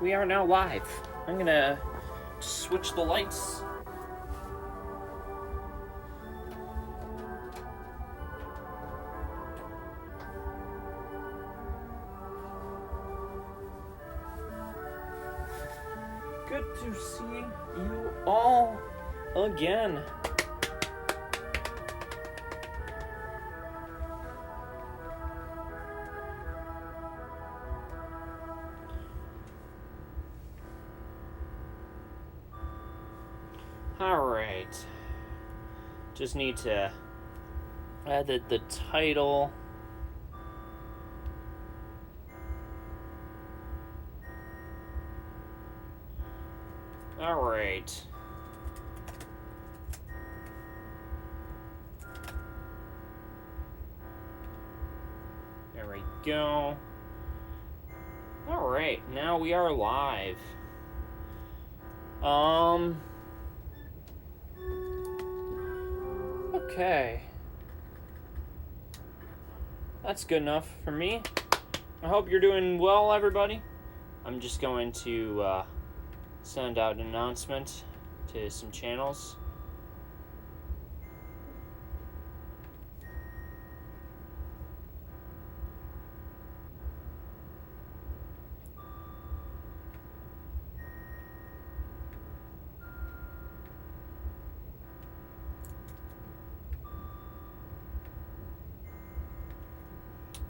we are now live. I'm gonna switch the lights. Good to see you all again. Alright. Just need to add the title. Alright. There we go. Alright, now we are live. Okay. That's good enough for me. I hope you're doing well, everybody. I'm just going to send out an announcement to some channels.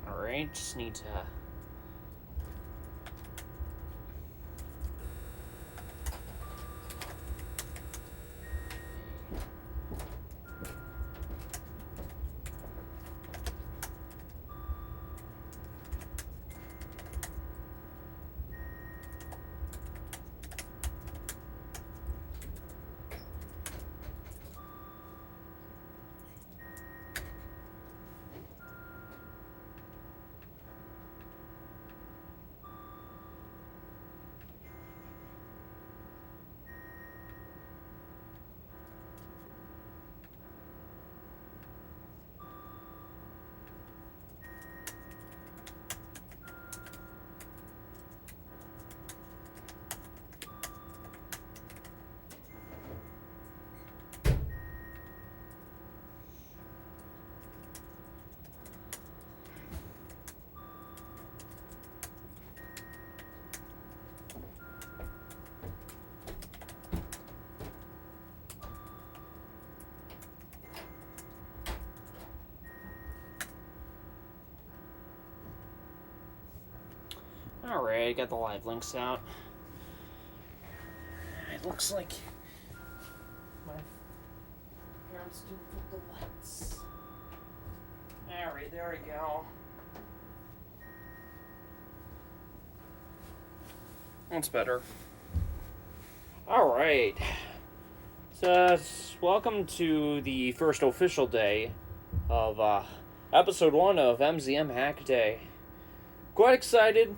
Alright, just need to Alright, got the live links out. It looks like my parents didn't put the lights. Alright, there we go. That's better. Alright. So, welcome to the first official day of episode 1 of MZM Hack Day. Quite excited.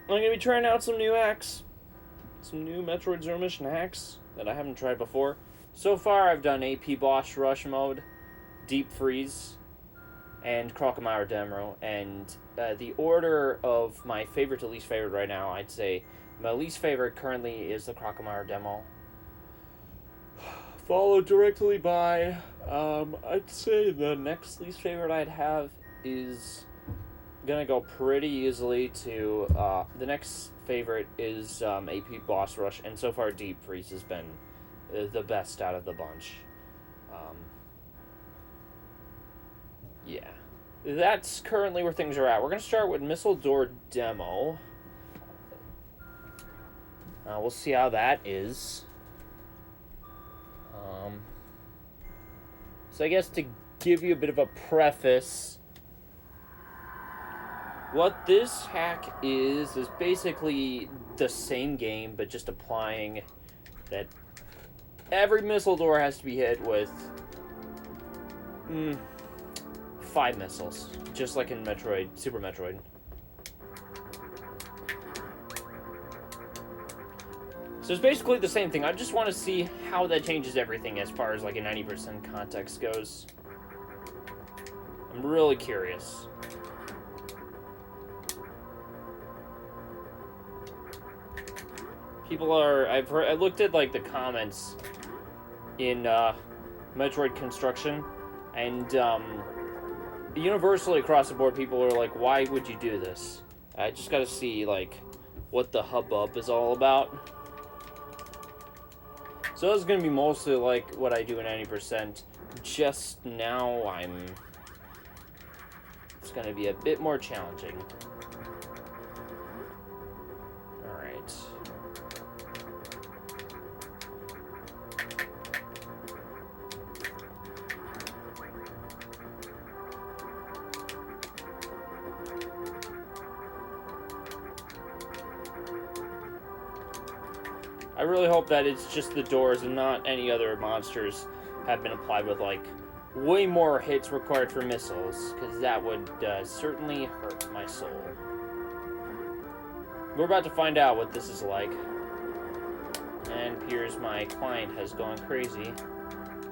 I'm going to be trying out some new hacks. Some new Metroid Zero Mission hacks that I haven't tried before. So far, I've done AP Boss Rush Mode, Deep Freeze, and Crocomire Demo. And the order of my favorite to least favorite right now, I'd say my least favorite currently is the Crocomire Demo. Followed directly by, I'd say the next least favorite I'd have is gonna go pretty easily to the next favorite is AP Boss Rush, and so far Deep Freeze has been the best out of the bunch. Yeah, that's currently where things are at. We're gonna start with Missile Door Demo. We'll see how that is. So I guess to give you a bit of a preface, what this hack is basically the same game, but just applying that every missile door has to be hit with 5 missiles, just like in Metroid, Super Metroid. So it's basically the same thing. I just want to see how that changes everything as far as like a 90% context goes. I'm really curious. People are... I looked at, like, the comments in Metroid Construction, and universally across the board, people are like, why would you do this? I just gotta see, like, what the hubbub is all about. So this is gonna be mostly like what I do in 90%. Just now, it's gonna be a bit more challenging. Alright. I really hope that it's just the doors and not any other monsters have been applied with, like, way more hits required for missiles, because that would certainly hurt my soul. We're about to find out what this is like. And appears my client has gone crazy.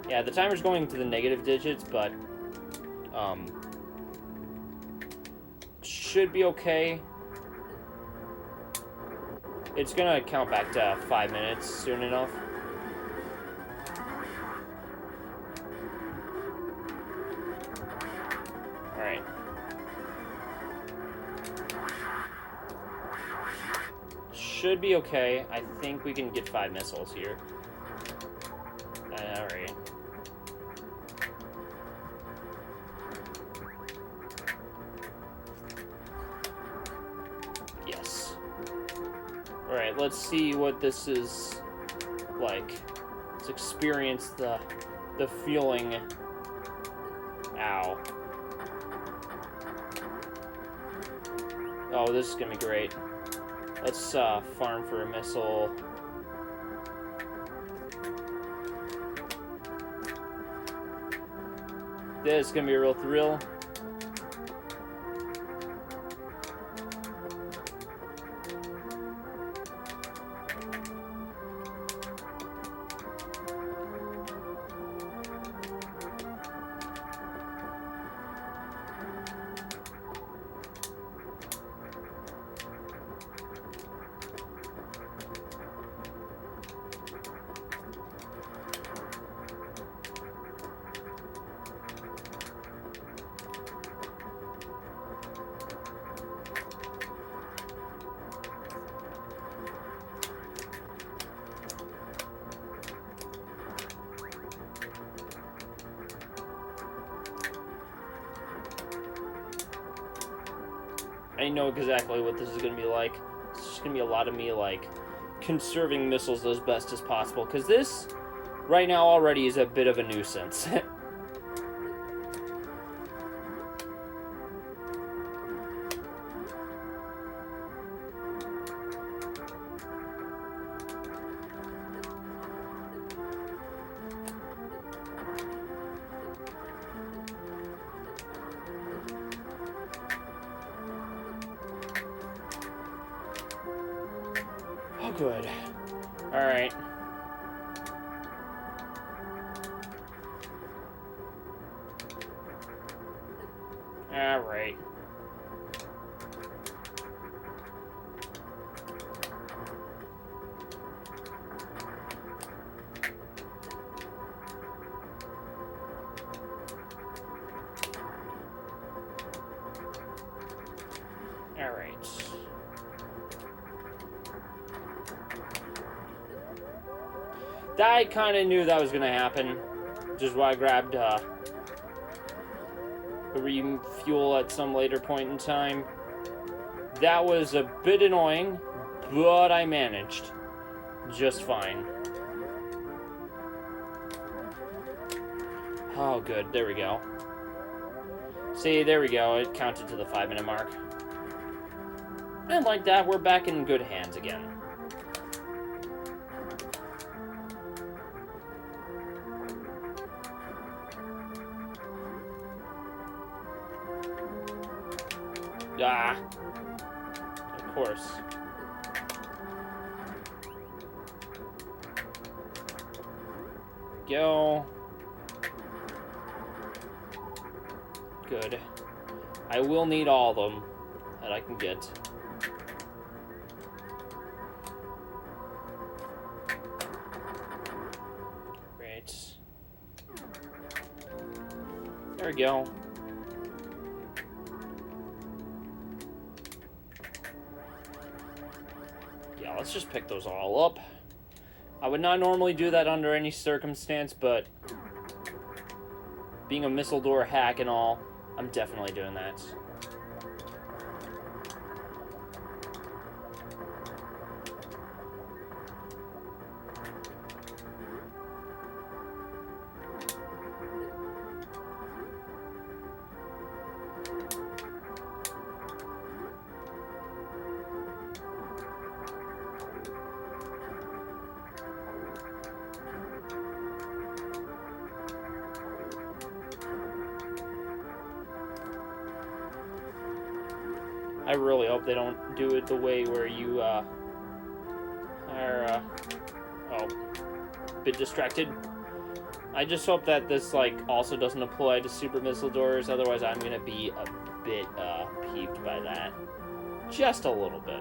Yeah, the timer's going to the negative digits, but should be okay. It's gonna count back to 5 minutes soon enough. Alright. Should be okay. I think we can get 5 missiles here. Alright. Yes. Alright, let's see what this is like. Let's experience the feeling. Ow. Oh, this is gonna be great. Let's farm for a missile. This is gonna be a real thrill. I know exactly what this is going to be like. It's just going to be a lot of me, like, conserving missiles as best as possible. Because this, right now, already is a bit of a nuisance. Oh, good. Alright. Alright. Alright. I kind of knew that was going to happen, which is why I grabbed the refuel at some later point in time. That was a bit annoying, but I managed just fine. Oh, good. There we go. See, there we go. It counted to the 5-minute mark. And like that, we're back in good hands again. Ah, of course. Go. Good. I will need all of them that I can get. There we go. Yeah, let's just pick those all up. I would not normally do that under any circumstance, but being a missile door hack and all, I'm definitely doing that. I really hope they don't do it the way where you are oh, a bit distracted. I just hope that this like also doesn't apply to super missile doors, otherwise I'm gonna be a bit peeved by that. Just a little bit.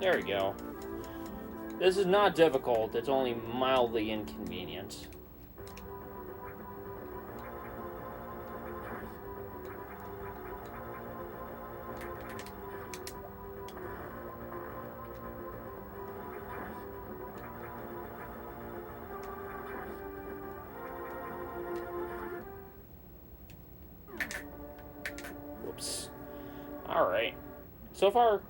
There we go. This is not difficult, it's only mildly inconvenient. Whoops. Alright. So far,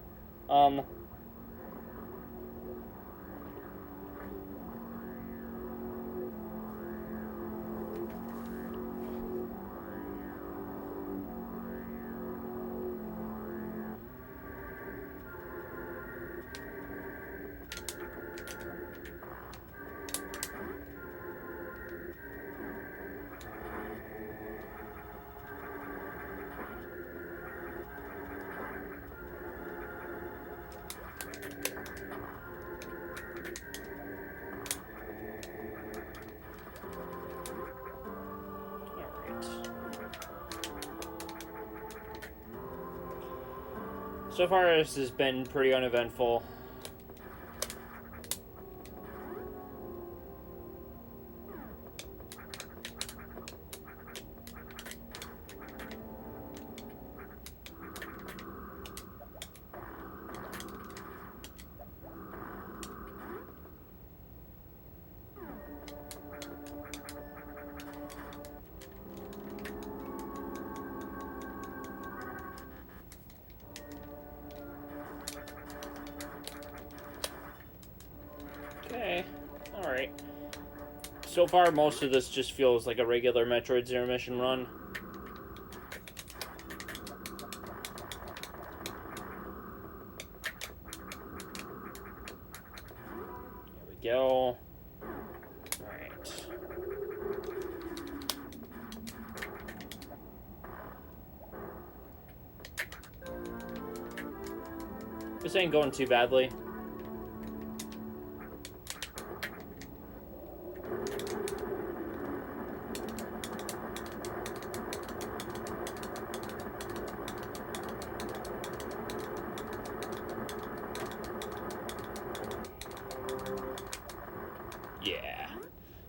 so far this has been pretty uneventful. Okay, alright. So far, most of this just feels like a regular Metroid Zero Mission run. There we go. Alright. This ain't going too badly. Yeah.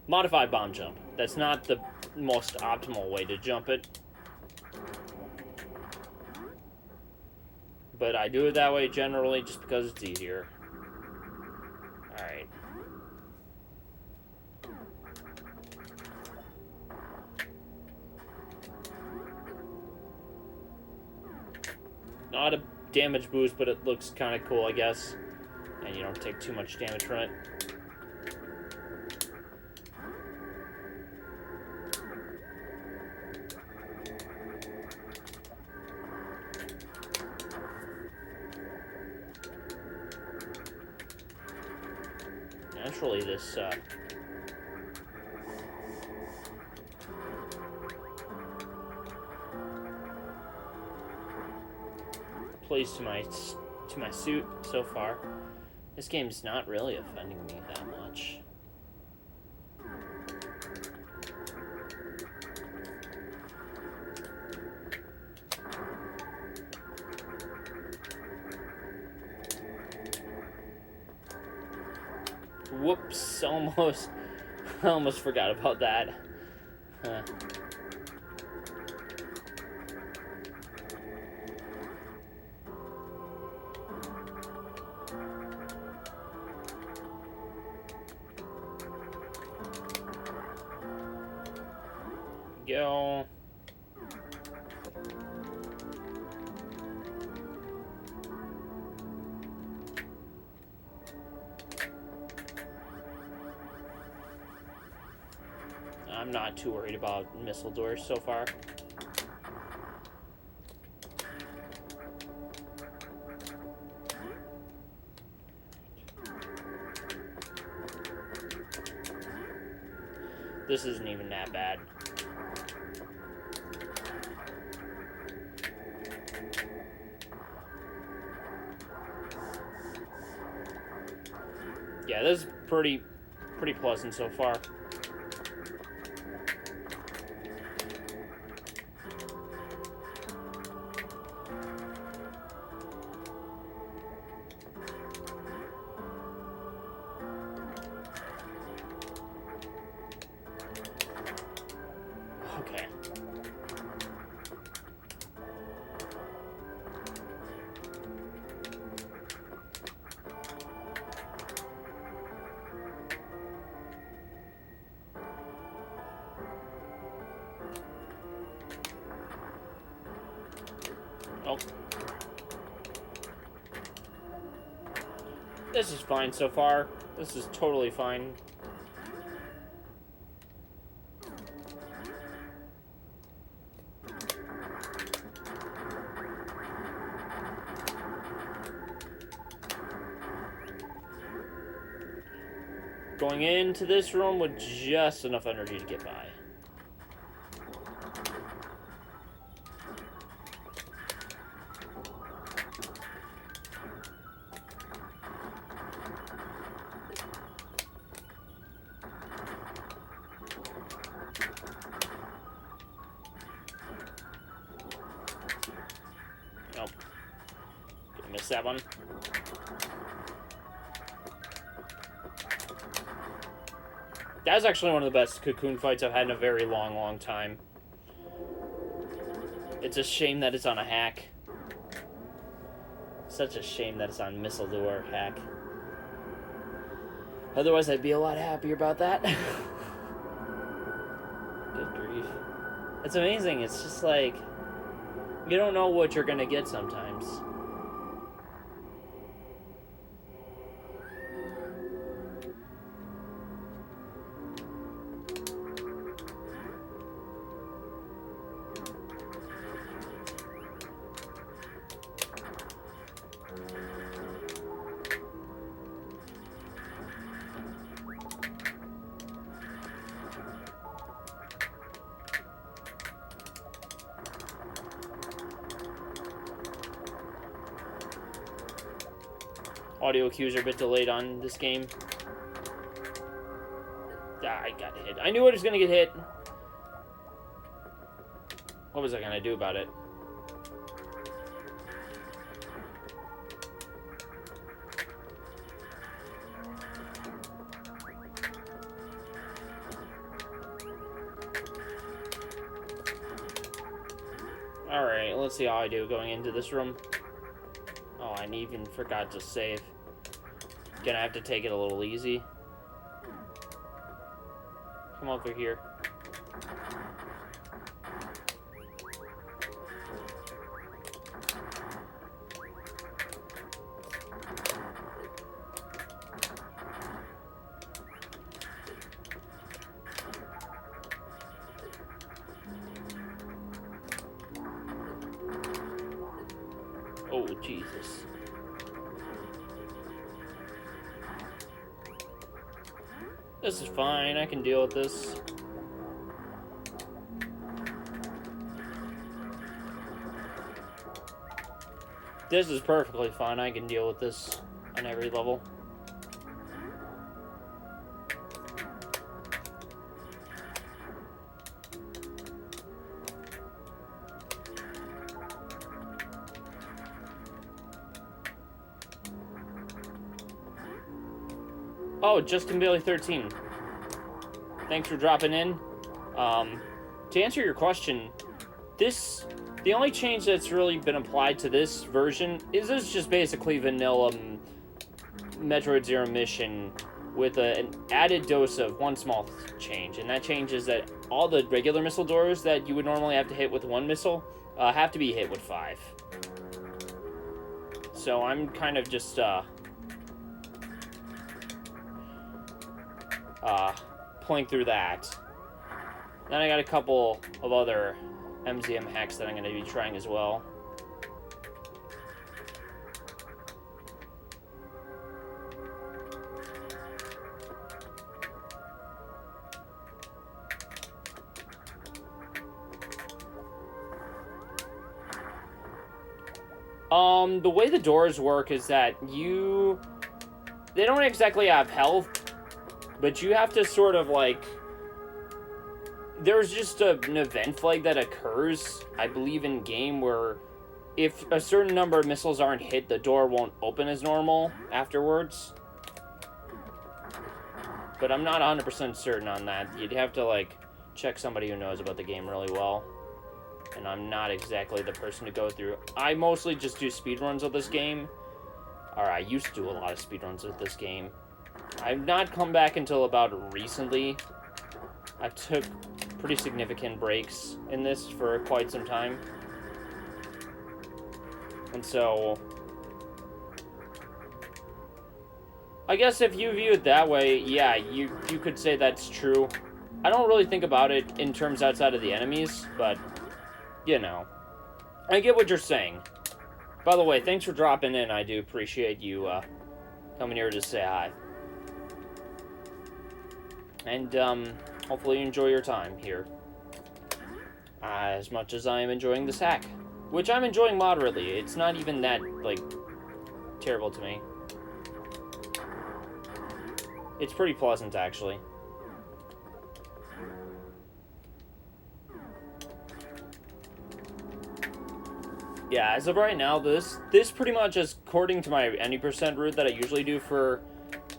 Modified bomb jump. That's not the most optimal way to jump it. But I do it that way generally just because it's easier. Alright. Not a damage boost, but it looks kind of cool, I guess. And you don't take too much damage from it. Naturally, this plays to my suit so far. This game's not really offending me that much. Whoops, almost. I almost forgot about that. Huh. Go. I'm not too worried about missile doors so far. This isn't even that bad. Yeah, this is pretty pleasant so far. Okay. Oh. This is fine so far. This is totally fine. Going into this room with just enough energy to get by. Nope. Gonna miss that one. That was actually one of the best cocoon fights I've had in a very long time. It's a shame that it's on a hack. Such a shame that it's on missile door hack. Otherwise, I'd be a lot happier about that. Good grief. It's amazing. It's just like, you don't know what you're gonna get sometimes. Audio cues are a bit delayed on this game. Ah, I got hit. I knew I was gonna get hit. What was I gonna do about it? Alright, let's see how I do going into this room. Oh, I even forgot to save. Gonna have to take it a little easy. Come over here. Oh, Jesus. This is fine, I can deal with this. This is perfectly fine, I can deal with this on every level. Oh, Justin Bailey 13. Thanks for dropping in. To answer your question, the only change that's really been applied to this version is this just basically vanilla Metroid Zero Mission with an added dose of one small change, and that change is that all the regular missile doors that you would normally have to hit with one missile have to be hit with 5. So I'm kind of just pulling through that. Then I got a couple of other MZM hacks that I'm going to be trying as well. The way the doors work is that they don't exactly have health, but you have to sort of like, there's just an event flag that occurs, I believe, in game where if a certain number of missiles aren't hit, the door won't open as normal afterwards. But I'm not 100% certain on that. You'd have to like check somebody who knows about the game really well. And I'm not exactly the person to go through. I mostly just do speedruns of this game. Or I used to do a lot of speedruns of this game. I've not come back until about recently. I took pretty significant breaks in this for quite some time. And so, I guess if you view it that way, yeah, you could say that's true. I don't really think about it in terms outside of the enemies, but you know, I get what you're saying. By the way, thanks for dropping in. I do appreciate you coming here to say hi. And hopefully you enjoy your time here. As much as I am enjoying this hack. Which I'm enjoying moderately. It's not even that, like, terrible to me. It's pretty pleasant, actually. Yeah, as of right now, this pretty much is according to my any percent route that I usually do for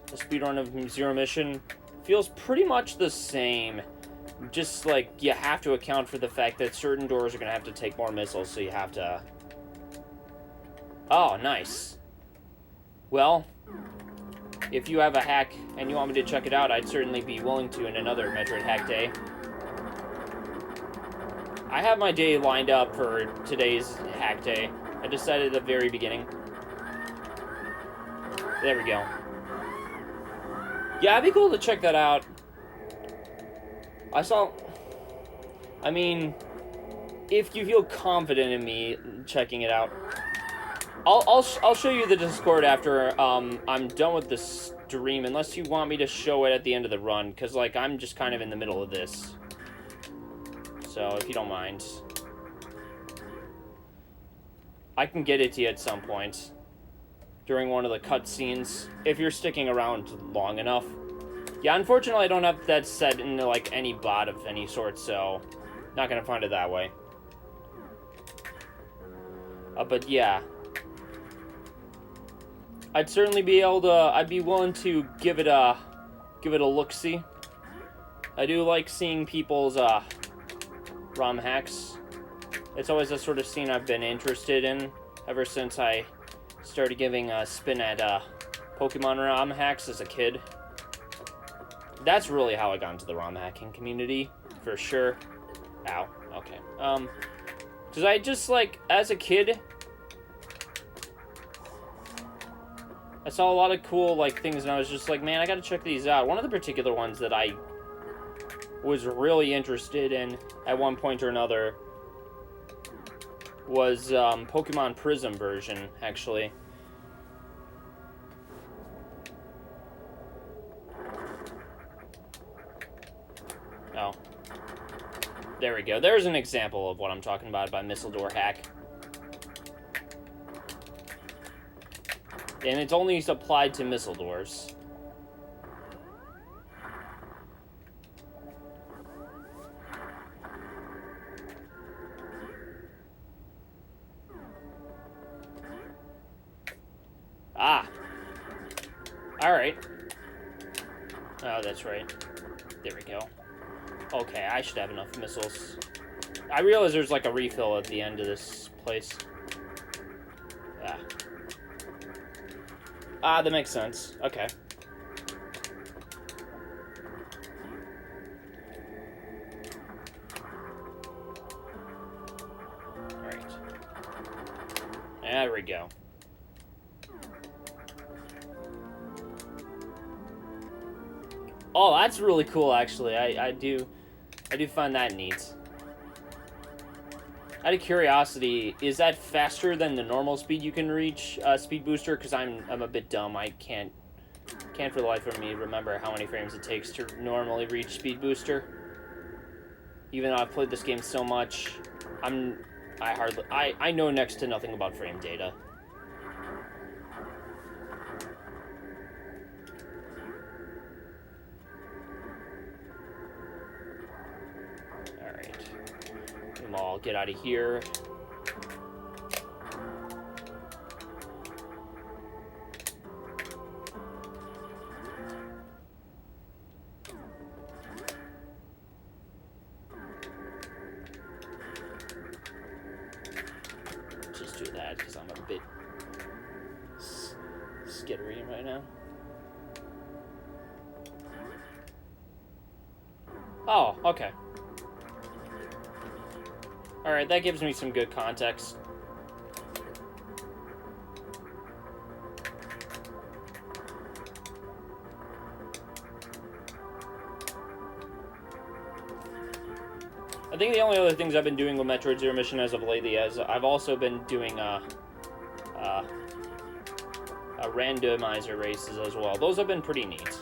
a speedrun of Zero Mission. Feels pretty much the same. Just like you have to account for the fact that certain doors are gonna have to take more missiles, so you have to. Oh, nice. Well, if you have a hack and you want me to check it out, I'd certainly be willing to in another Metroid Hack Day. I have my day lined up for today's hack day. I decided at the very beginning. There we go. Yeah, it'd be cool to check that out. I mean, if you feel confident in me checking it out, I'll show you the Discord after I'm done with the stream, unless you want me to show it at the end of the run, because like I'm just kind of in the middle of this. So, if you don't mind, I can get it to you at some point during one of the cutscenes, if you're sticking around long enough. Yeah, unfortunately, I don't have that set into, like, any bot of any sort, so not gonna find it that way. But yeah. I'd certainly be able to, I'd be willing to give it a look-see. I do like seeing people's, ROM hacks. It's always a sort of scene I've been interested in ever since I started giving a spin at Pokemon ROM hacks as a kid. That's really how I got into the ROM hacking community, for sure. Ow, okay. Because I just, like, as a kid, I saw a lot of cool, like, things, and I was just like, man, I gotta check these out. One of the particular ones that I was really interested in at one point or another was Pokemon Prism version, actually. Oh. There we go. There's an example of what I'm talking about by Missile Door Hack. And it's only applied to missile doors. Ah. Alright. Oh, that's right. There we go. Okay, I should have enough missiles. I realize there's like a refill at the end of this place. That makes sense. Okay. Alright. There we go. Oh, that's really cool, actually. I do find that neat. Out of curiosity, is that faster than the normal speed you can reach, speed booster? Because I'm a bit dumb. I can't for the life of me remember how many frames it takes to normally reach speed booster. Even though I've played this game so much, I know next to nothing about frame data. I'll get out of here. Just do that because I'm a bit skittery right now. Oh, okay. Alright, that gives me some good context. I think the only other things I've been doing with Metroid Zero Mission as of lately is I've also been doing randomizer races as well. Those have been pretty neat.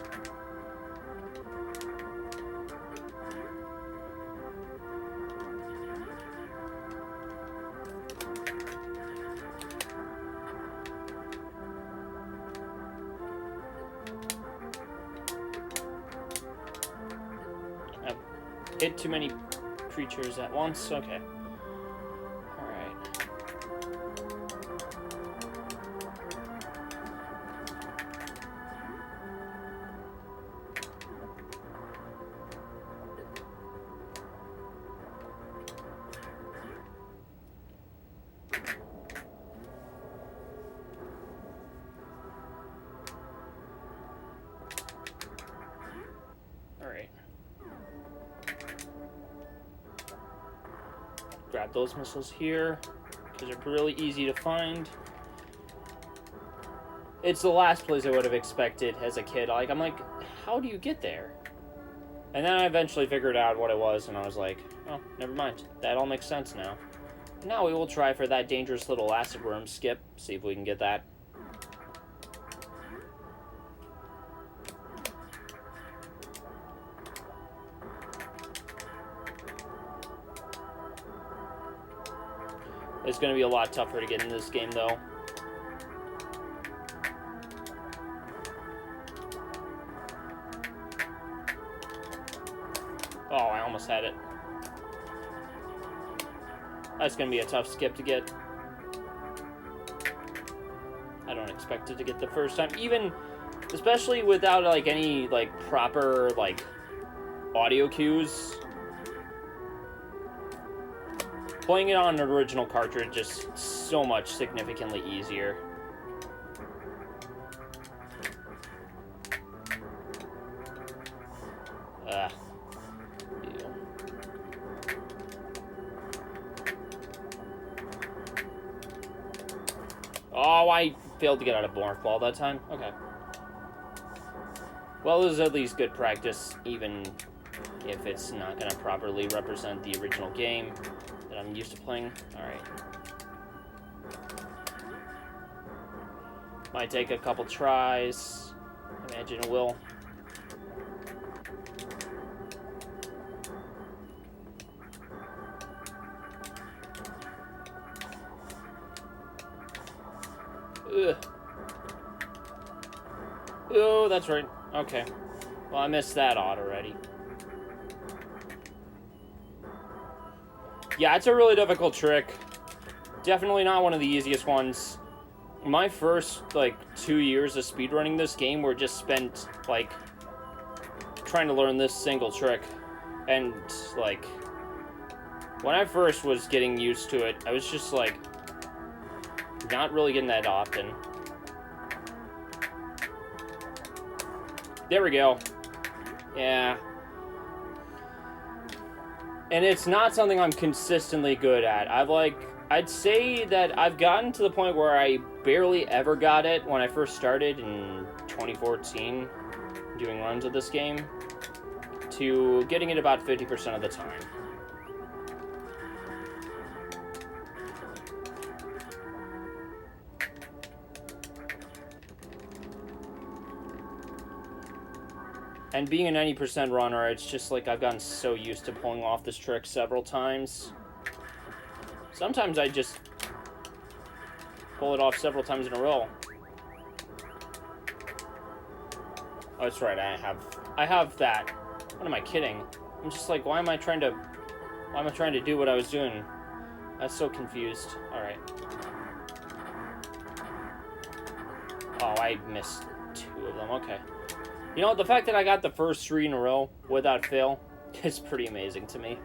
Hit too many creatures at once? Okay. Alright. Alright. Grab those missiles here, because they're really easy to find. It's the last place I would have expected as a kid. I'm like, how do you get there? And then I eventually figured out what it was, and I was like, oh, never mind. That all makes sense now. Now we will try for that dangerous little acid worm skip, see if we can get that. It's going to be a lot tougher to get in this game, though. Oh, I almost had it. That's going to be a tough skip to get. I don't expect it to get the first time. Even, especially without, any, proper, audio cues. Playing it on an original cartridge is so much significantly easier. Ew. Oh, I failed to get out of Morph Ball that time? Okay. Well, this is at least good practice, even if it's not going to properly represent the original game that I'm used to playing. Alright. Might take a couple tries. I imagine it will. Ugh. Oh, that's right. Okay. Well, I missed that odd already. Yeah, it's a really difficult trick. Definitely not one of the easiest ones. My first, 2 years of speedrunning this game were just spent, trying to learn this single trick. And, like, when I first was getting used to it, I was just, like, not really getting that often. There we go. Yeah. And it's not something I'm consistently good at. I'd say that I've gotten to the point where I barely ever got it when I first started in 2014 doing runs of this game, to getting it about 50% of the time. And being an 90% runner, it's just like I've gotten so used to pulling off this trick several times. Sometimes I just pull it off several times in a row. Oh, that's right, I have that. What am I kidding? I'm just like, why am I trying to do what I was doing? I was so confused. Alright. Oh, I missed 2 of them. Okay. You know, the fact that I got the first 3 in a row without fail is pretty amazing to me.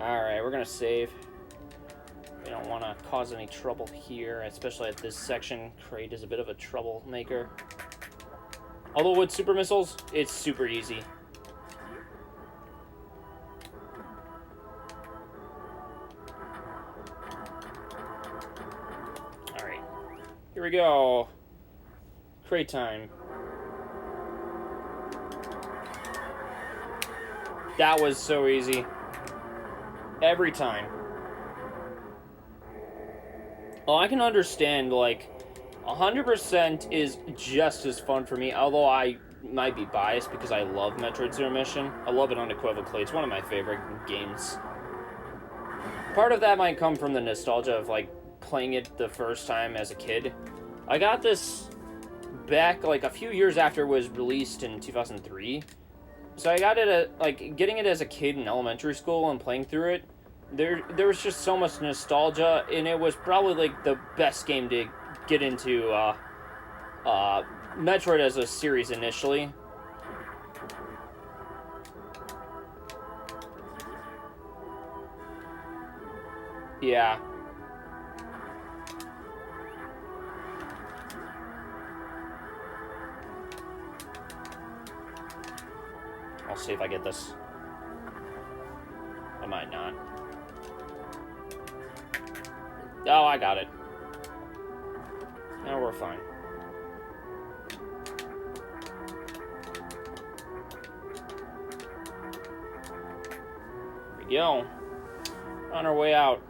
Alright, we're gonna save. We don't want to cause any trouble here, especially at this section. Crate is a bit of a troublemaker. Although with super missiles, it's super easy. Alright. Here we go. Crate time. That was so easy. Every time. Well, I can understand, like, 100% is just as fun for me, although I might be biased because I love Metroid Zero Mission. I love it unequivocally. It's one of my favorite games. Part of that might come from the nostalgia of, like, playing it the first time as a kid. I got this back, like, a few years after it was released in 2003. So I got it like, getting it as a kid in elementary school and playing through it, there was just so much nostalgia, and it was probably, like, the best game to get into Metroid as a series initially. Yeah. I'll see if I get this. I might not. Oh, I got it. Now we're fine. Here we go. On our way out.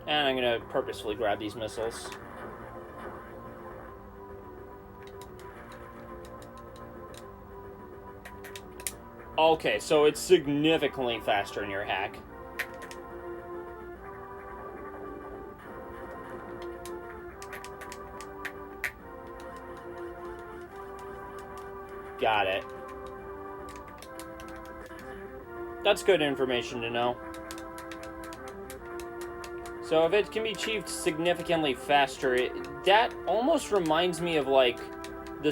And I'm gonna purposefully grab these missiles. Okay, so it's significantly faster in your hack. Got it. That's good information to know. So if it can be achieved significantly faster, that almost reminds me of, like, the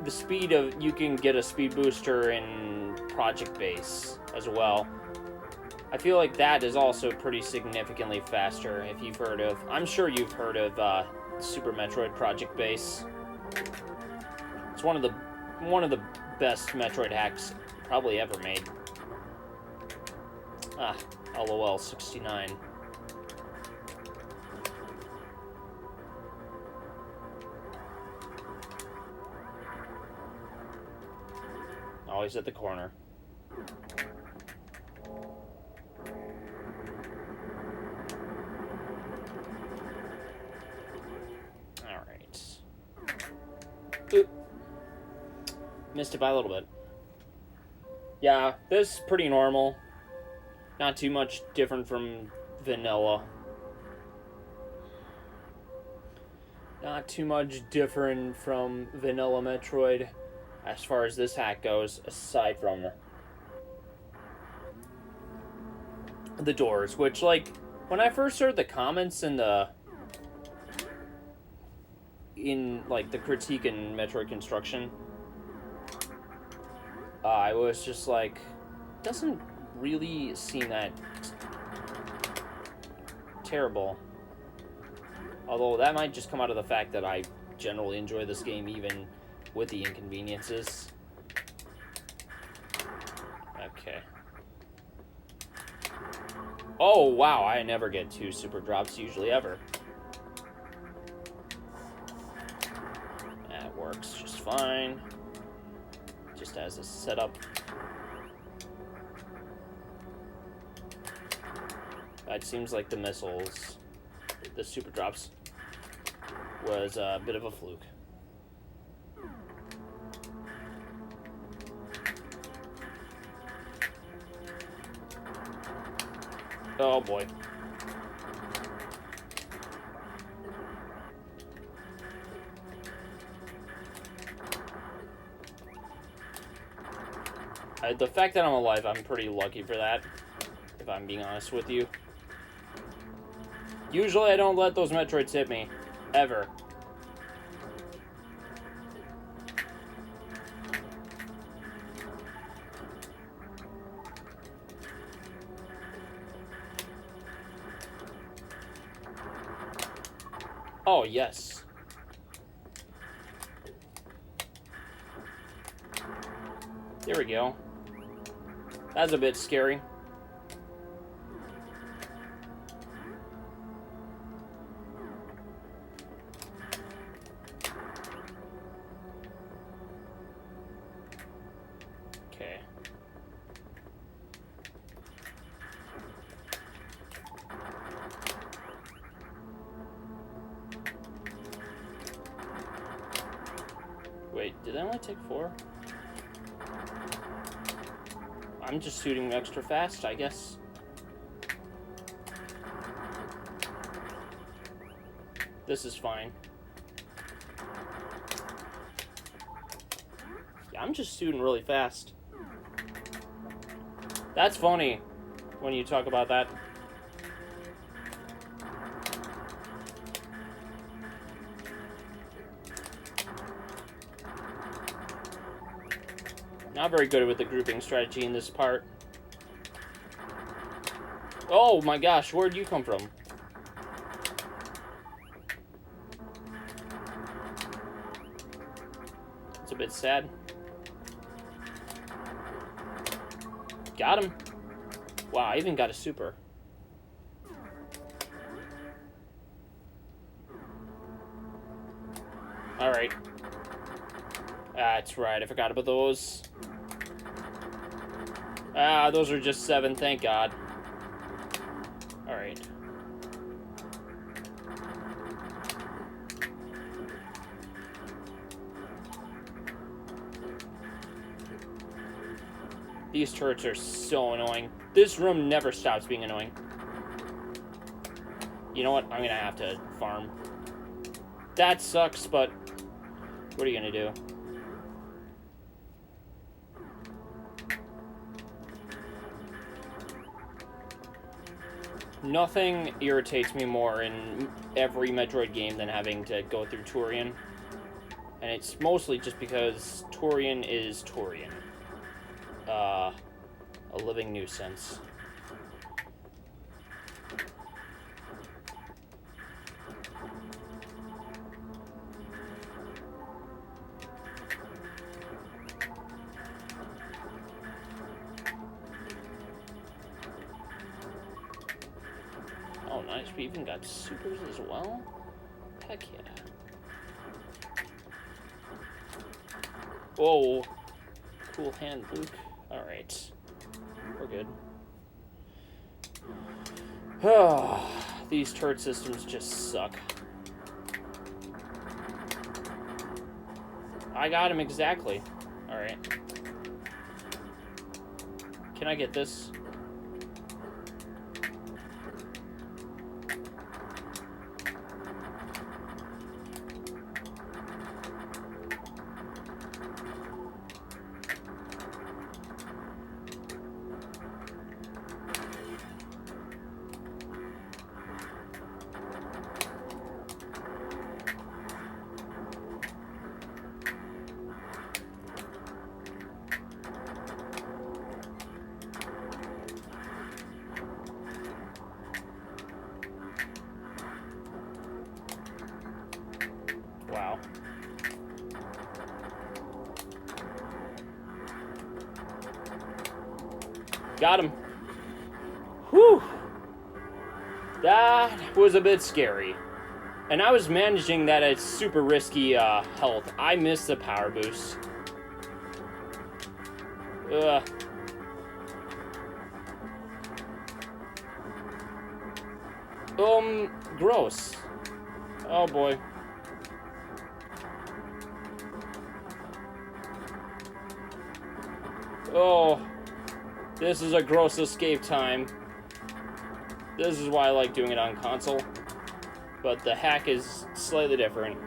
speed of, you can get a speed booster in Project Base as well. I feel like that is also pretty significantly faster, if you've heard of. I'm sure you've heard of Super Metroid Project Base. It's one of the best Metroid hacks probably ever made. Ah, LOL 69. Always at the corner. Alright. Oop. Missed it by a little bit. Yeah, this is pretty normal. Not too much different from vanilla. Not too much different from vanilla Metroid as far as this hack goes, aside from the doors, which, like, when I first heard the comments in the in like the critique in Metroid Construction, I was just like, doesn't really seem that terrible. Although that might just come out of the fact that I generally enjoy this game even with the inconveniences. Okay. Oh, wow, I never get 2 super drops usually ever. That works just fine. Just as a setup. It seems like the missiles, the super drops, was a bit of a fluke. Oh boy. The fact that I'm alive, I'm pretty lucky for that, if I'm being honest with you. Usually I don't let those Metroids hit me. Ever. Oh, yes. There we go. That's a bit scary. Okay. Wait, did I only take 4? I'm just shooting extra fast, I guess. This is fine. Yeah, I'm just shooting really fast. That's funny when you talk about that. Not very good with the grouping strategy in this part. Oh my gosh, where'd you come from? It's a bit sad. Got him. Wow, I even got a super. Alright. That's right, I forgot about those. Those are just 7, thank God. Alright. These turrets are so annoying. This room never stops being annoying. You know what? I'm gonna have to farm. That sucks, but what are you gonna do? Nothing irritates me more in every Metroid game than having to go through Torian. And it's mostly just because Torian is Torian. A living nuisance. Oh, nice. We even got supers as well? Heck yeah. Whoa. Cool hand, Luke. Alright. We're good. These turret systems just suck. I got him exactly. Alright. Can I get this? Wow. Got him. Whew. That was a bit scary. And I was managing that at super risky health. I missed the power boost. Ugh. Gross. Oh boy. Oh. This is a gross escape time. This is why I like doing it on console. But the hack is slightly different.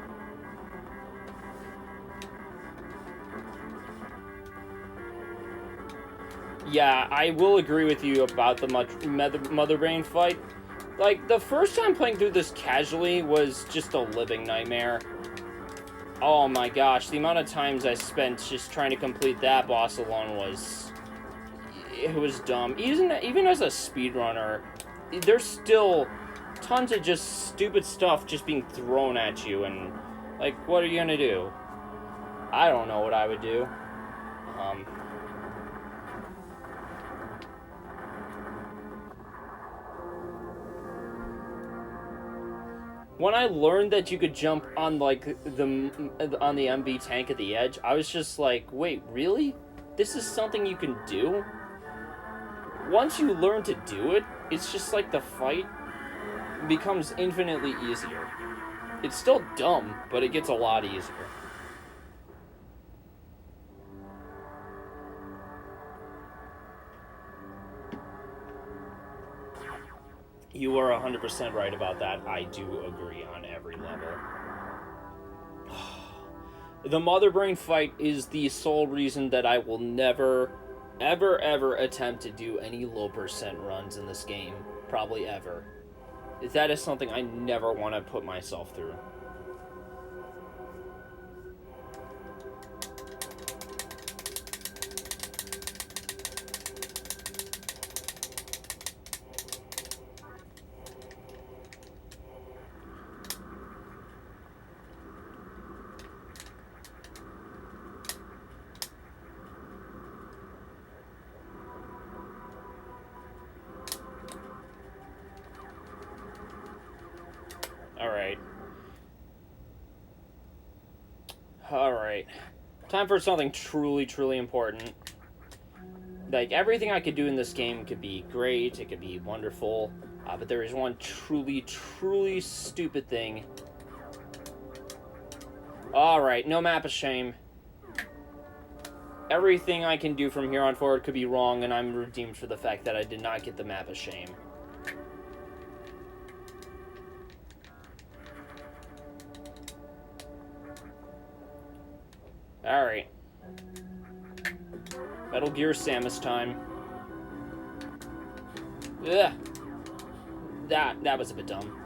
Yeah, I will agree with you about the Mother Brain fight. Like, the first time playing through this casually was just a living nightmare. Oh my gosh, the amount of times I spent just trying to complete that boss alone was... It was dumb. Even as a speedrunner, there's still tons of just stupid stuff just being thrown at you, and, like, what are you gonna do? I don't know what I would do. When I learned that you could jump on, like, the MV tank at the edge, I was just like, wait, really? This is something you can do? Once you learn to do it, it's just like the fight becomes infinitely easier. It's still dumb, but it gets a lot easier. You are 100% right about that. I do agree on every level. The Mother Brain fight is the sole reason that I will never, ever attempt to do any low percent runs in this game. Probably ever. That is something I never want to put myself through. Alright. Time for something truly important. Like, everything I could do in this game could be great, it could be wonderful, but there is one truly stupid thing. Alright, no map of shame. Everything I can do from here on forward could be wrong, and I'm redeemed for the fact that I did not get the map of shame. Alright. Metal Gear Samus time. Ugh. That was a bit dumb.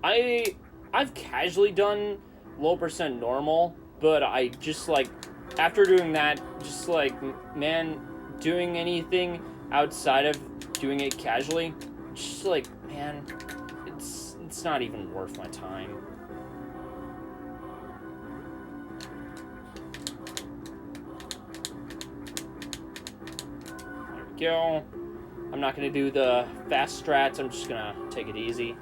Okay. I've casually done low percent normal, but I just, like, after doing that, just, like, man, doing anything outside of doing it casually, just, like, man, it's not even worth my time. There we go. I'm not gonna do the fast strats, I'm just gonna take it easy.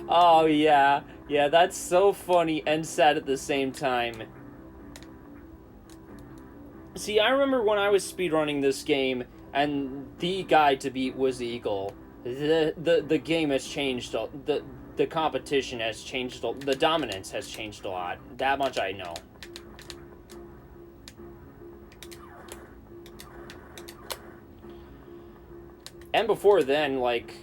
Oh, yeah. Yeah, that's so funny and sad at the same time. See, I remember when I was speedrunning this game, and the guy to beat was Eagle. The game has changed. The competition has changed. The dominance has changed a lot. That much I know. And before then, like,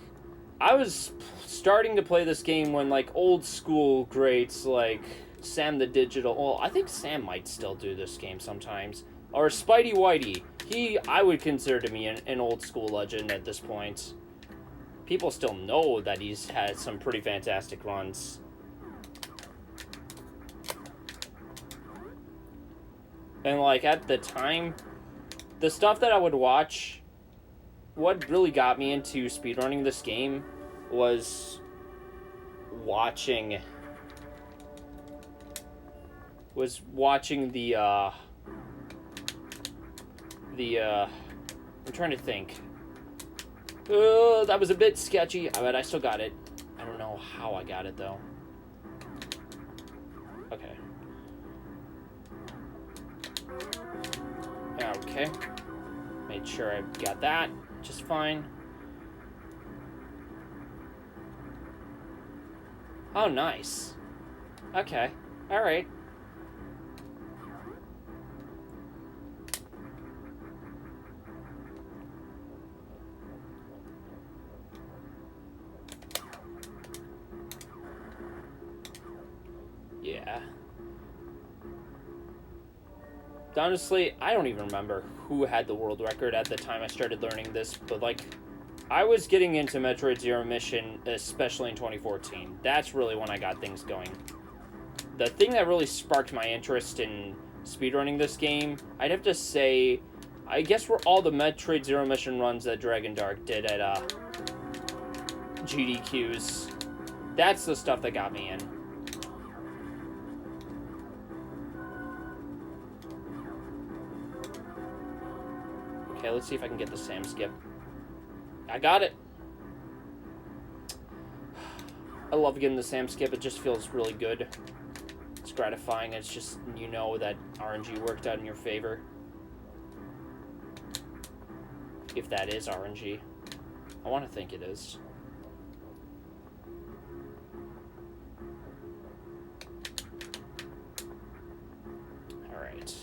I was starting to play this game when, like, old school greats like Sam the Digital, well, I think Sam might still do this game sometimes, or Spidey Whitey. I would consider to me an old school legend at this point. people still know that he's had some pretty fantastic runs. And, like, at the time, the stuff that I would watch, what really got me into speedrunning this game was watching the I'm trying to think. That was a bit sketchy, but I still got it. I don't know how I got it, though. Okay. Okay. Made sure I got that just fine. Oh, nice. Okay. Alright. Yeah. Honestly, I don't even remember who had the world record at the time I started learning this, but, like, I was getting into Metroid Zero Mission, especially in 2014. That's really when I got things going. The thing that really sparked my interest in speedrunning this game, I'd have to say, I guess were all the Metroid Zero Mission runs that Dragon Dark did at GDQs. That's the stuff that got me in. Okay, let's see if I can get the Sam skip. I got it. I love getting the Sam skip. It just feels really good. It's gratifying. It's just, you know that RNG worked out in your favor. If that is RNG. I want to think it is. Alright.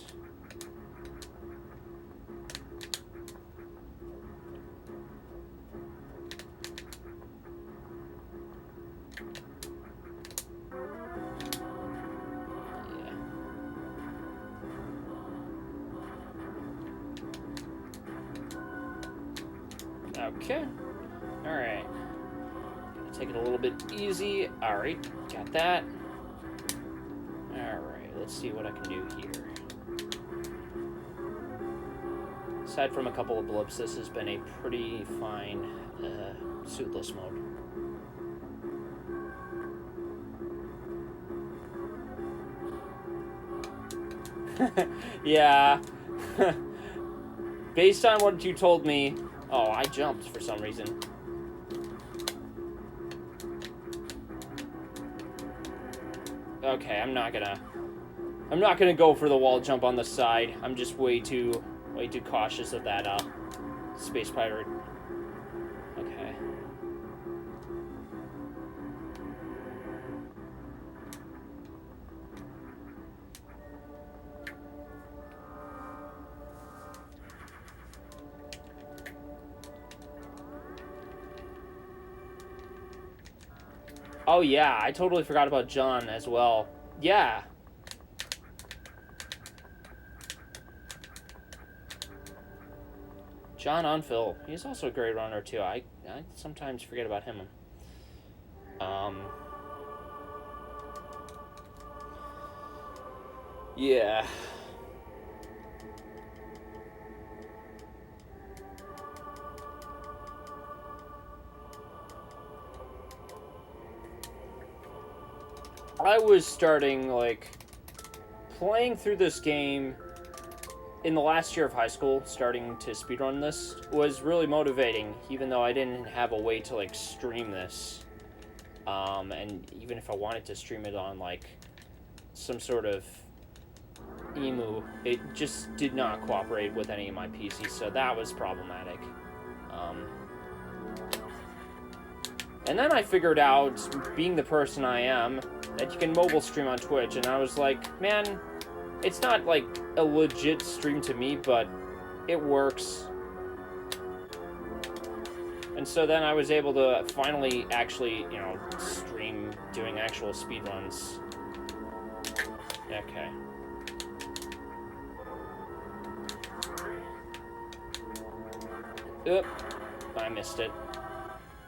Okay. Alright. Take it a little bit easy. Alright, got that. Alright, let's see what I can do here. Aside from a couple of blips, this has been a pretty fine suitless mode. Yeah. Based on what you told me... Oh, I jumped for some reason. Okay, I'm not gonna go for the wall jump on the side. I'm just way too cautious of that space pirate. Okay. Oh yeah, I totally forgot about John as well. Yeah. John Onfill. He's also a great runner too. I sometimes forget about him. Yeah. I was starting, like, playing through this game in the last year of high school, starting to speedrun this, was really motivating, even though I didn't have a way to, like, stream this. And even if I wanted to stream it on, like, some sort of emu, it just did not cooperate with any of my PCs, so that was problematic. And then I figured out, being the person I am, that you can mobile stream on Twitch, and I was like, man, it's not like a legit stream to me, but it works. And so then I was able to finally actually, you know, stream doing actual speedruns. Okay. Oop, I missed it.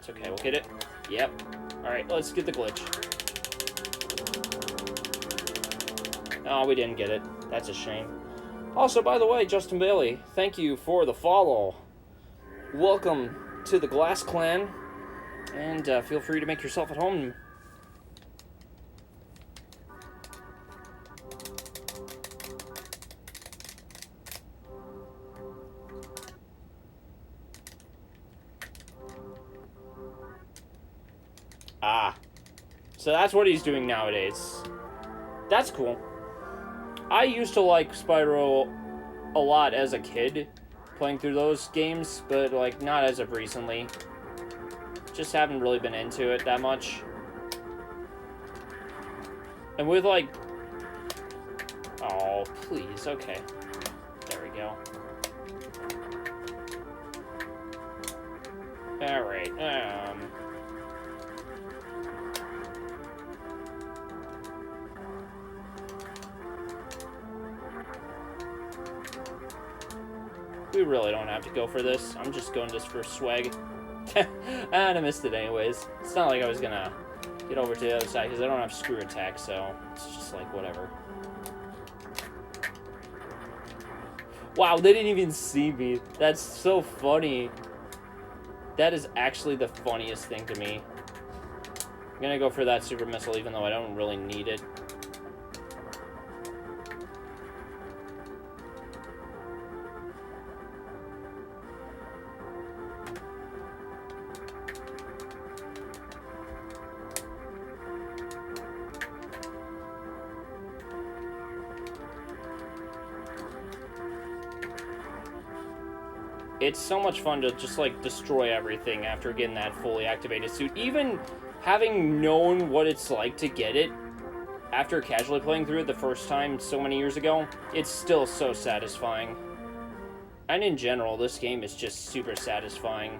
It's okay, we'll get it. Yep. Alright, let's get the glitch. Oh, we didn't get it. That's a shame. Also, by the way, Justin Bailey, thank you for the follow. Welcome to the Glass Clan, and feel free to make yourself at home. Ah. So that's what he's doing nowadays. That's cool. I used to like Spyro a lot as a kid, playing through those games, but like not as of recently. Just haven't really been into it that much. And with like... Oh, please, okay. There we go. Alright, we really don't have to go for this. I'm just going just for swag. And I missed it anyways. It's not like I was gonna get over to the other side because I don't have screw attack, so it's just like whatever. Wow, they didn't even see me. That's so funny. That is actually the funniest thing to me. I'm gonna go for that super missile even though I don't really need it. It's so much fun to just, like, destroy everything after getting that fully activated suit. Even having known what it's like to get it after casually playing through it the first time so many years ago, it's still so satisfying. And in general, this game is just super satisfying.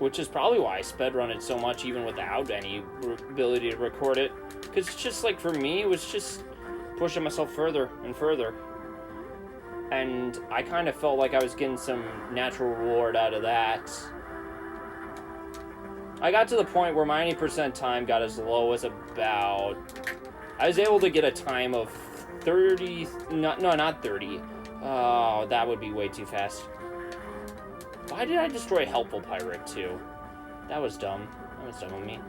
Which is probably why I speedrun it so much even without any ability to record it. Because it's just, like, for me, it was just... pushing myself further and further, and I kind of felt like I was getting some natural reward out of that. I got to the point where my 90% time got as low as about... I was able to get a time of 30... No, not 30. Oh, that would be way too fast. Why did I destroy Helpful Pirate, too? That was dumb. That was dumb of me.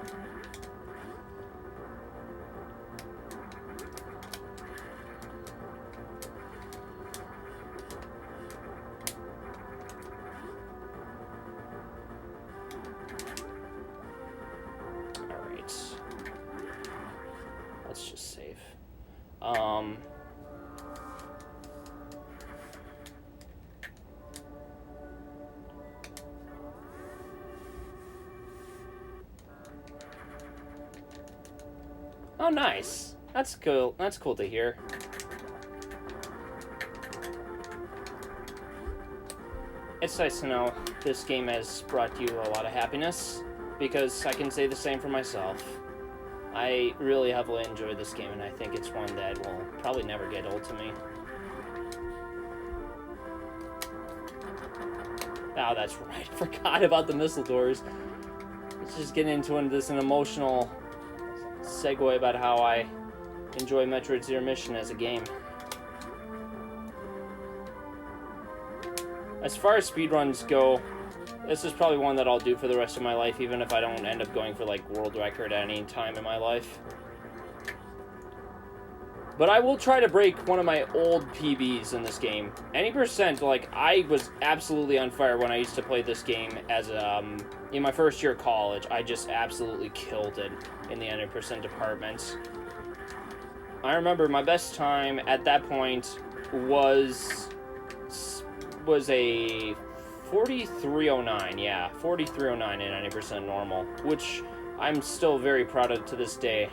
Let's just save. Oh, nice. That's cool. That's cool to hear. It's nice to know this game has brought you a lot of happiness, because I can say the same for myself. I really heavily enjoyed this game, and I think it's one that will probably never get old to me. Oh, that's right. I forgot about the missile doors. Let's just get into this an emotional segue about how I enjoy Metroid Zero Mission as a game. As far as speedruns go, this is probably one that I'll do for the rest of my life, even if I don't end up going for, like, world record at any time in my life. But I will try to break one of my old PBs in this game. Any percent, like, I was absolutely on fire when I used to play this game as, in my first year of college. I just absolutely killed it in the 90% department. I remember my best time at that point was a 4309, yeah, 4309 and 90% normal, which I'm still very proud of to this day.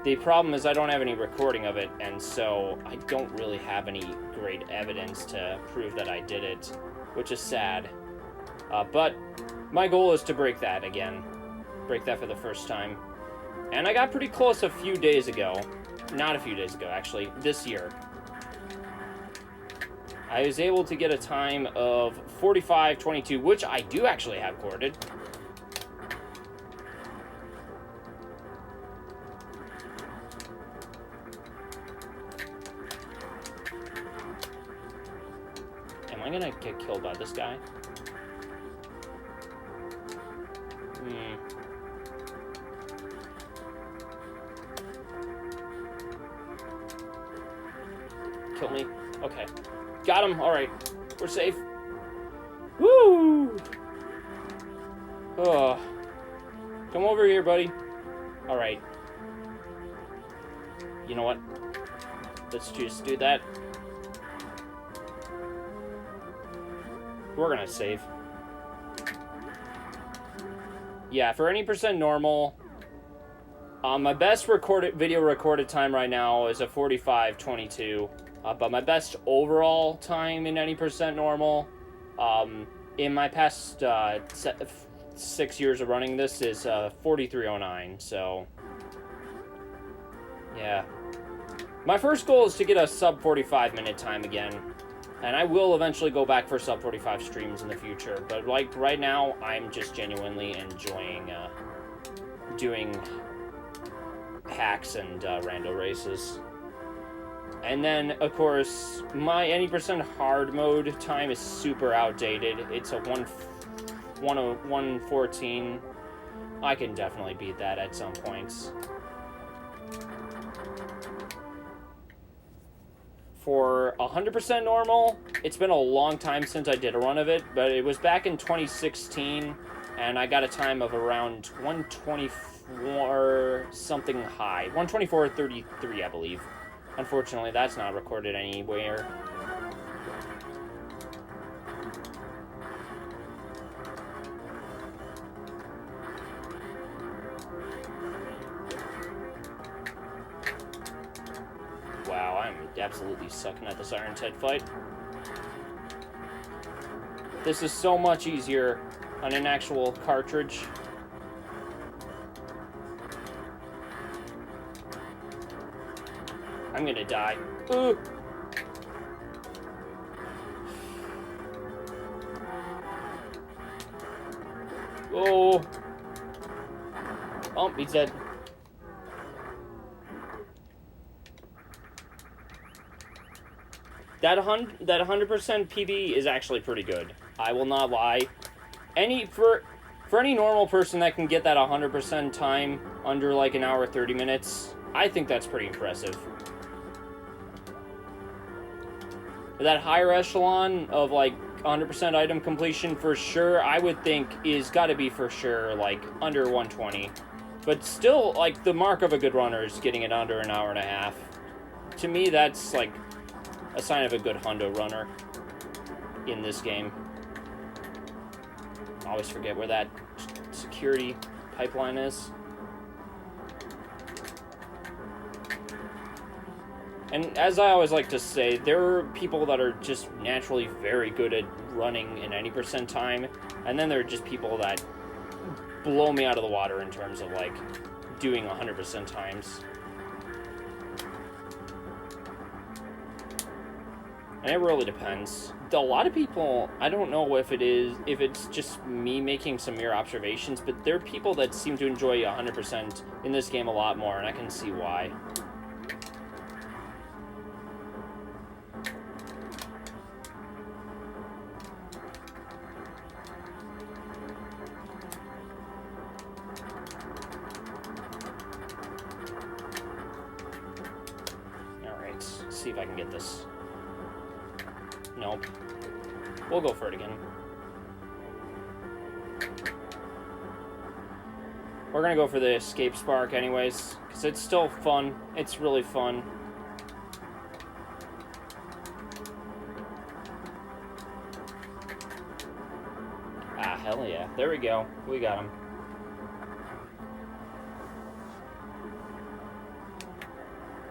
The problem is I don't have any recording of it, and so I don't really have any great evidence to prove that I did it, which is sad. But my goal is to break that again. Break that for the first time. And I got pretty close a few days ago. Not a few days ago, actually. This year. I was able to get a time of 45:22, which I do actually have recorded. Am I gonna get killed by this guy? Kill me. Okay. Got him. Alright. We're safe. Woo! Oh. Come over here, buddy. Alright. You know what? Let's just do that. We're gonna save. Yeah, for any percent normal, my best video recorded time right now is a 45:22. But my best overall time in any percent normal, in my past 6 years of running this, is 43:09. So, yeah. My first goal is to get a sub 45 minute time again. And I will eventually go back for sub 45 streams in the future. But like right now, I'm just genuinely enjoying doing hacks and rando races. And then, of course, my any percent hard mode time is super outdated. It's a 1:14. I can definitely beat that at some points. For 100% normal, it's been a long time since I did a run of it, but it was back in 2016, and I got a time of around 124 something high. 124:33, I believe. Unfortunately, that's not recorded anywhere. Wow, I'm absolutely sucking at this Iron Ted fight. This is so much easier on an actual cartridge. I'm gonna die. Ooh. Oh. Oh, he's dead. That 100% PB is actually pretty good. I will not lie. For any normal person that can get that 100% time under like an hour 30 minutes, I think that's pretty impressive. That higher echelon of like 100% item completion for sure, I would think is got to be for sure like under 120. But still, like, the mark of a good runner is getting it under an hour and a half. To me, that's like a sign of a good hundo runner in this game. I always forget where that security pipeline is. And as I always like to say, there are people that are just naturally very good at running in any percent time, and then there are just people that blow me out of the water in terms of, like, doing 100% times. And it really depends. A lot of people, I don't know if it's just me making some mere observations, but there are people that seem to enjoy 100% in this game a lot more, and I can see why. See if I can get this. Nope. We'll go for it again. We're gonna go for the escape spark anyways, because it's still fun. It's really fun. Ah, hell yeah. There we go. We got him.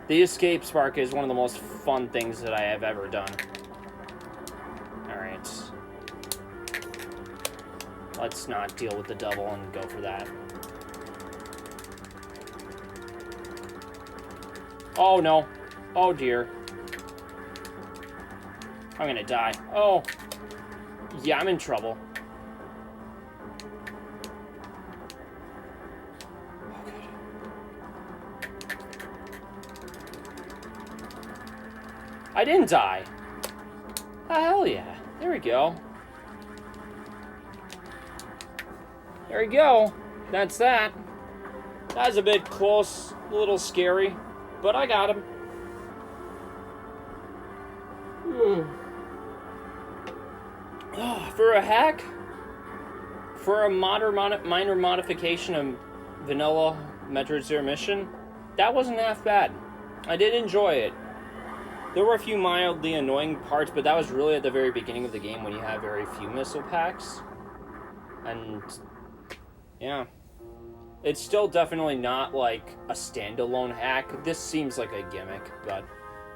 The escape spark is one of the most fun things that I have ever done. Alright. Let's not deal with the double and go for that. Oh no. Oh dear. I'm gonna die. Oh. Yeah, I'm in trouble. I didn't die. Oh, hell yeah. There we go. There we go. That's that. That was a bit close, a little scary, but I got him. For a hack, for a minor modification of vanilla Metroid Zero Mission, that wasn't half bad. I did enjoy it. There were a few mildly annoying parts, but that was really at the very beginning of the game when you have very few missile packs. And, yeah. It's still definitely not, like, a standalone hack. This seems like a gimmick, but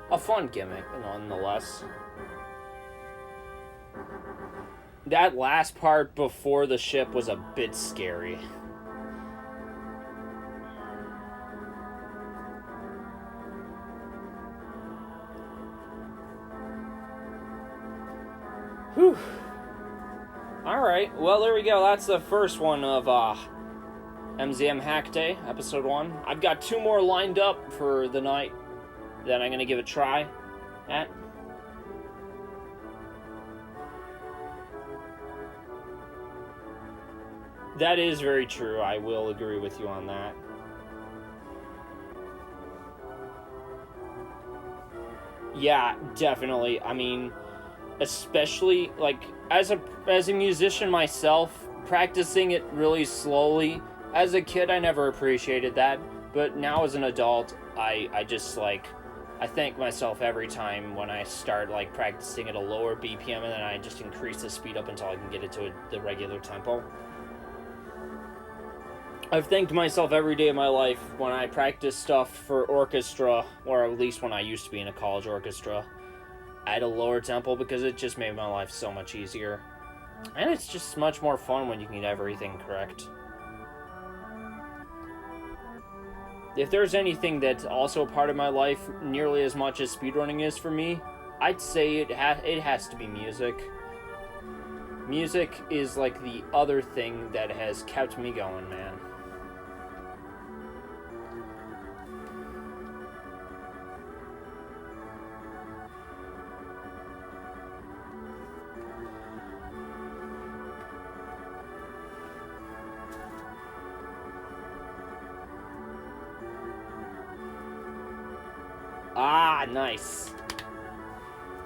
a fun gimmick, nonetheless. That last part before the ship was a bit scary. Whew. Alright, well, there we go. That's the first one of MZM Hack Day, Episode 1. I've got 2 more lined up for the night that I'm going to give a try at. That is very true. I will agree with you on that. Yeah, definitely. I mean, especially, like, as a musician myself, practicing it really slowly. As a kid, I never appreciated that, but now as an adult, I just, like, I thank myself every time when I start, like, practicing at a lower BPM, and then I just increase the speed up until I can get it to the regular tempo. I've thanked myself every day of my life when I practice stuff for orchestra, or at least when I used to be in a college orchestra, at a lower tempo, because it just made my life so much easier. And it's just much more fun when you can get everything correct. If there's anything that's also a part of my life nearly as much as speedrunning is for me, I'd say it has to be music. Music is like the other thing that has kept me going, man. Ah, nice.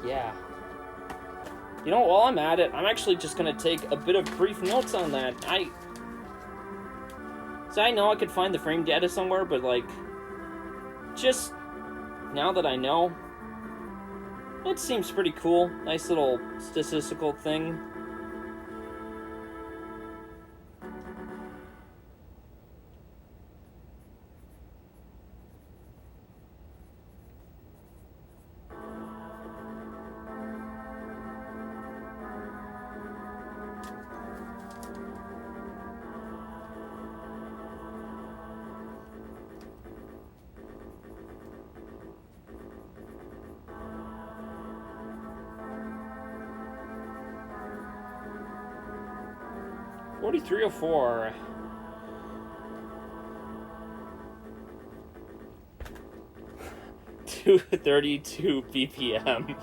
Yeah. You know, while I'm at it, I'm actually just gonna take a bit of brief notes on that. So I know I could find the frame data somewhere, but, like, just now that I know, it seems pretty cool. Nice little statistical thing. $43.04. $232 BPM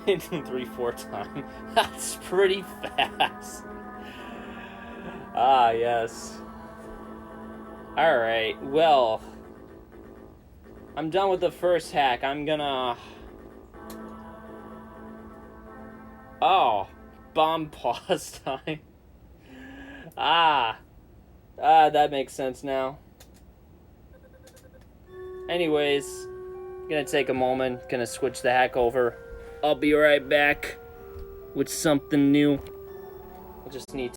in 3/4 time. That's pretty fast. Ah, yes. Alright, well, I'm done with the first hack. I'm gonna... Oh, bomb pause time. That makes sense now. Anyways, gonna take a moment, gonna switch the hack over. I'll be right back with something new. I just need